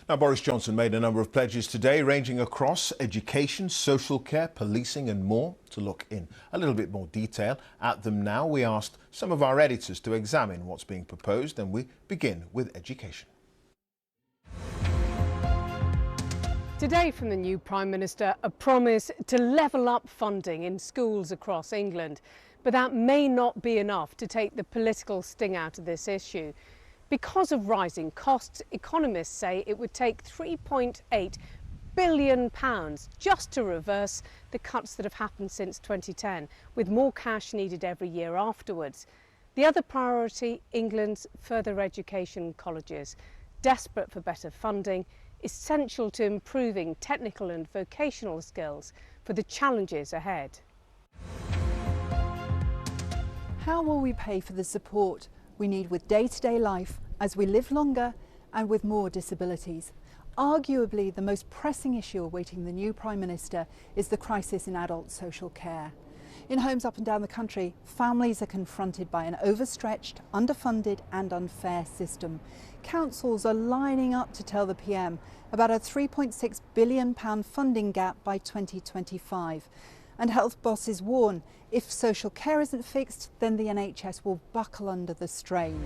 Now, Boris Johnson made a number of pledges today, ranging across education, social care, policing and more. To look in a little bit more detail at them now, we asked some of our editors to examine what's being proposed, and we begin with education. Today from the new Prime Minister, a promise to level up funding in schools across England. But that may not be enough to take the political sting out of this issue. Because of rising costs, economists say it would take £3.8 billion just to reverse the cuts that have happened since 2010, with more cash needed every year afterwards. The other priority, England's further education colleges, desperate for better funding, essential to improving technical and vocational skills for the challenges ahead. How will we pay for the support we need with day-to-day life as we live longer and with more disabilities? Arguably, the most pressing issue awaiting the new Prime Minister is the crisis in adult social care. In homes up and down the country, families are confronted by an overstretched, underfunded and unfair system. Councils are lining up to tell the PM about a £3.6 billion funding gap by 2025. And health bosses warn if social care isn't fixed, then the NHS will buckle under the strain.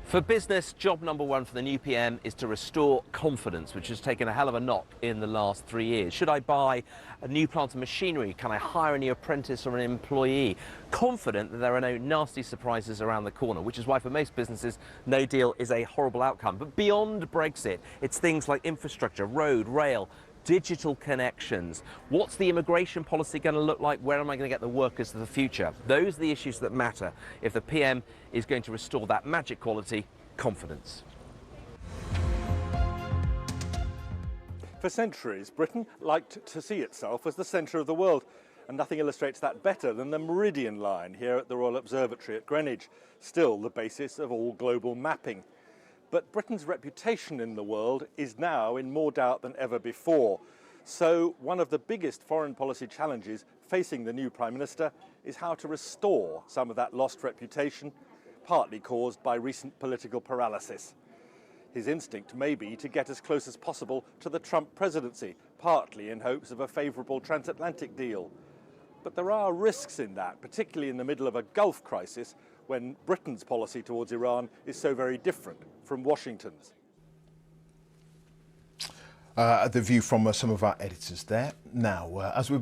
For business, job number one for the new PM is to restore confidence, which has taken a hell of a knock in the last 3 years. Should I buy a new plant of machinery? Can I hire a new apprentice or an employee? Confident that there are no nasty surprises around the corner, which is why for most businesses, no deal is a horrible outcome. But beyond Brexit, it's things like infrastructure, road, rail, digital connections. What's the immigration policy going to look like? Where am I going to get the workers of the future? Those are the issues that matter if the PM is going to restore that magic quality, confidence. For centuries, Britain liked to see itself as the centre of the world, and nothing illustrates that better than the Meridian Line here at the Royal Observatory at Greenwich, still the basis of all global mapping. But Britain's reputation in the world is now in more doubt than ever before. So one of the biggest foreign policy challenges facing the new Prime Minister is how to restore some of that lost reputation, partly caused by recent political paralysis. His instinct may be to get as close as possible to the Trump presidency, partly in hopes of a favourable transatlantic deal. But there are risks in that, particularly in the middle of a Gulf crisis, when Britain's policy towards Iran is so very different from Washington's. The view from some of our editors there. Now, as we've been